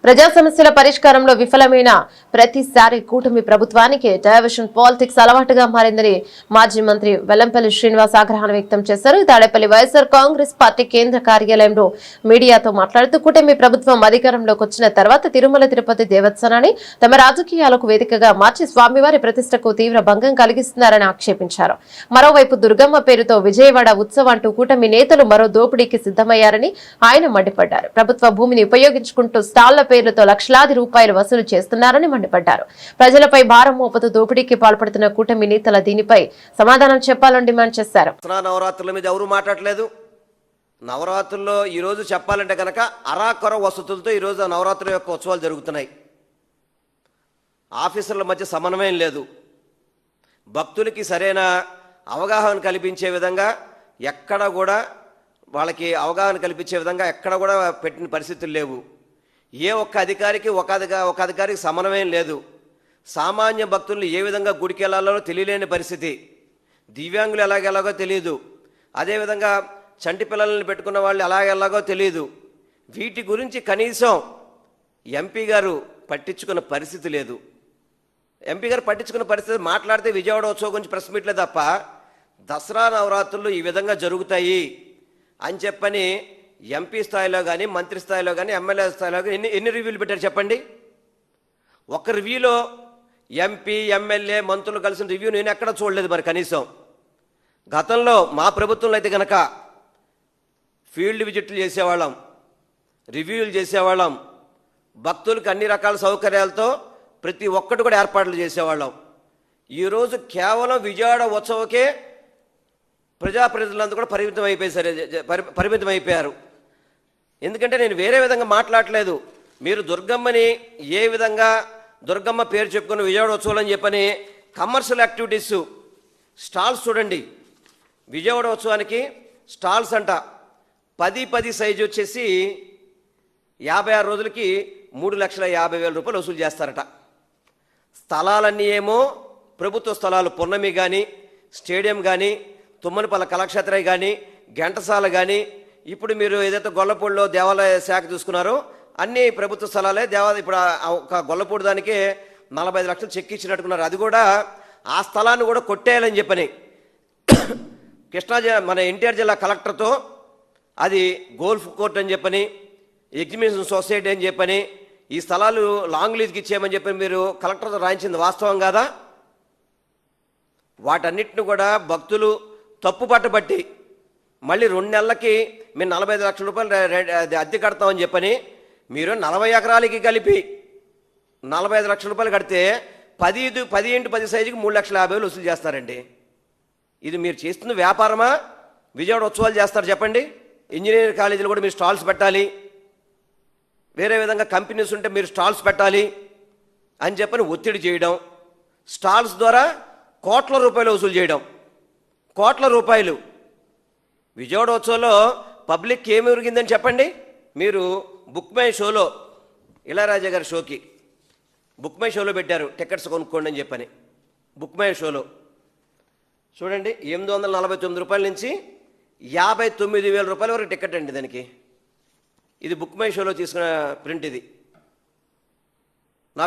ప్రజా సమస్యల పరిష్కారంలో విఫలమైన ప్రతిసారి కూటమి ప్రభుత్వానికి డైవర్షన్ పాలిటిక్స్ అలవాటుగా మారిందని మాజీ మంత్రి వెల్లంపల్లి శ్రీనివాస్ ఆగ్రహాన్ని వ్యక్తం చేశారు. తాడేపల్లి వైఎస్ఆర్ కాంగ్రెస్ పార్టీ కేంద్ర కార్యాలయంలో మీడియాతో మాట్లాడుతూ కూటమి ప్రభుత్వం అధికారంలోకి వచ్చిన తర్వాత తిరుమల తిరుపతి దేవస్థానాన్ని తమ రాజకీయాలకు వేదికగా మార్చి స్వామివారి ప్రతిష్టకు తీవ్ర భంగం కలిగిస్తున్నారని ఆక్షేపించారు. మరోవైపు దుర్గమ్మ పేరుతో విజయవాడ ఉత్సవం అంటూ కూటమి నేతలు మరో దోపిడీకి సిద్ధమయ్యారని ఆయన మండిపడ్డారు. ప్రభుత్వ భూమిని ఉపయోగించుకుంటూ స్టాళ్ల పేర్లతో లక్షలాది రూపాయలు వసూలు చేస్తున్నారని మండిపడ్డారు. ప్రజలపై భారం మోపుతూ దోపిడీకి పాల్పడుతున్న కూటమి నేతల దీనిపై సమాధానం చెప్పాలని డిమాండ్ చేశారు. నవరాత్రుల మీద ఎవరు మాట్లాడలేదు. నవరాత్రుల్లో ఈ రోజు చెప్పాలంటే కనుక అరాకొర వసతులతో ఈ రోజు నవరాత్రుల యొక్క ఉత్సవాలు జరుగుతున్నాయి. ఆఫీసర్ల మధ్య సమన్వయం లేదు. భక్తులకి సరైన అవగాహన కల్పించే విధంగా ఎక్కడ కూడా వాళ్ళకి అవగాహన కల్పించే విధంగా ఎక్కడ కూడా పెట్టిన పరిస్థితులు లేవు. ఏ ఒక్క అధికారికి ఒక అధికారికి సమన్వయం లేదు. సామాన్య భక్తులను ఏ విధంగా గుడికి వెళ్ళాలో తెలియలేని పరిస్థితి. దివ్యాంగులు ఎలాగో తెలియదు. అదేవిధంగా చంటి పిల్లల్ని పెట్టుకున్న వాళ్ళు ఎలాగో తెలియదు. వీటి గురించి కనీసం ఎంపీ గారు పట్టించుకున్న పరిస్థితి లేదు. ఎంపీ గారు పట్టించుకున్న పరిస్థితి మాట్లాడితే విజయవాడ ఉత్సవం గురించి ప్రెస్ మీట్లే తప్ప దసరా నవరాత్రులు ఈ విధంగా జరుగుతాయి అని చెప్పని ఎంపీ స్థాయిలో కానీ మంత్రి స్థాయిలో కానీ ఎమ్మెల్యే స్థాయిలో కానీ ఎన్ని రివ్యూలు పెట్టారు చెప్పండి. ఒక రివ్యూలో ఎంపీ ఎమ్మెల్యే మంత్రులు కలిసిన రివ్యూ నేను ఎక్కడ చూడలేదు. మరి కనీసం గతంలో మా ప్రభుత్వంలో అయితే కనుక ఫీల్డ్ విజిట్లు చేసేవాళ్ళం, రివ్యూలు చేసేవాళ్ళం, భక్తులకు అన్ని రకాల సౌకర్యాలతో ప్రతి ఒక్కటి కూడా ఏర్పాట్లు చేసేవాళ్ళం. ఈరోజు కేవలం విజయవాడ ఉత్సవకే ప్రజలందరూ కూడా పరిమితం అయిపోయారు. ఎందుకంటే నేను వేరే విధంగా మాట్లాడలేదు. మీరు దుర్గమ్మని ఏ విధంగా దుర్గమ్మ పేరు చెప్పుకుని విజయవాడ ఉత్సవాలు అని చెప్పని కమర్షియల్ యాక్టివిటీస్ స్టాల్స్ చూడండి. విజయవాడ ఉత్సవానికి స్టాల్స్ అంట 10 సైజు వచ్చేసి 56 రోజులకి 3,50,000 రూపాయలు వసూలు చేస్తారట. స్థలాలన్నీ ఏమో ప్రభుత్వ స్థలాలు, పున్నమి కానీ, స్టేడియం కానీ, తుమ్మనిపల్ల కళాక్షేత్ర కానీ, ఘంటసాల కానీ, ఇప్పుడు మీరు ఏదైతే గొల్లపూడిలో దేవాలయ శాఖ చూసుకున్నారో అన్నీ ప్రభుత్వ స్థలాలే. ఇప్పుడు ఒక గొల్లపూడి దానికి 45 లక్షలు చెక్ ఇచ్చినట్టుకున్నారు. అది కూడా ఆ స్థలాన్ని కూడా కొట్టేయాలని చెప్పని కృష్ణా మన ఎన్టీఆర్ జిల్లా కలెక్టర్తో అది గోల్ఫ్ కోర్ట్ అని చెప్పని, ఎగ్జిబిషన్ సొసైటీ అని చెప్పని, ఈ స్థలాలు లాంగ్ లీజ్కి ఇచ్చేయమని చెప్పని మీరు కలెక్టర్తో రాయించింది వాస్తవం కాదా? వాటన్నిటిని కూడా భక్తులు తప్పు పట్టబట్టి మళ్ళీ 2 నెలలకి మేము 45 లక్షల రూపాయలు అద్దె కడతామని చెప్పని మీరు 40 ఎకరాలకి కలిపి 45 లక్షల రూపాయలు కడితే 10 సైజుకి 3,50,000 వసూలు చేస్తారండి. ఇది మీరు చేస్తున్న వ్యాపారమా? విజయవాడ ఉత్సవాలు చేస్తారు చెప్పండి. ఇంజనీరింగ్ కాలేజీలు కూడా మీరు స్టాల్స్ పెట్టాలి, వేరే విధంగా కంపెనీస్ ఉంటే మీరు స్టాల్స్ పెట్టాలి అని చెప్పని ఒత్తిడి చేయడం, స్టాల్స్ ద్వారా కోట్ల రూపాయలు వసూలు చేయడం. కోట్ల రూపాయలు విజయవాడ ఉత్సవంలో పబ్లిక్ ఏమి ఉరిగిందని చెప్పండి. మీరు బుక్ మై షోలో ఇళయరాజా గారి షోకి బుక్ మై షోలో పెట్టారు టికెట్స్ కొనుక్కోండి అని చెప్పని. బుక్ మై షోలో చూడండి 849 రూపాయల నుంచి 59,000 రూపాయల వరకు టికెట్ అండి దానికి. ఇది బుక్ మై షోలో తీసుకున్న ప్రింట్ ఇది.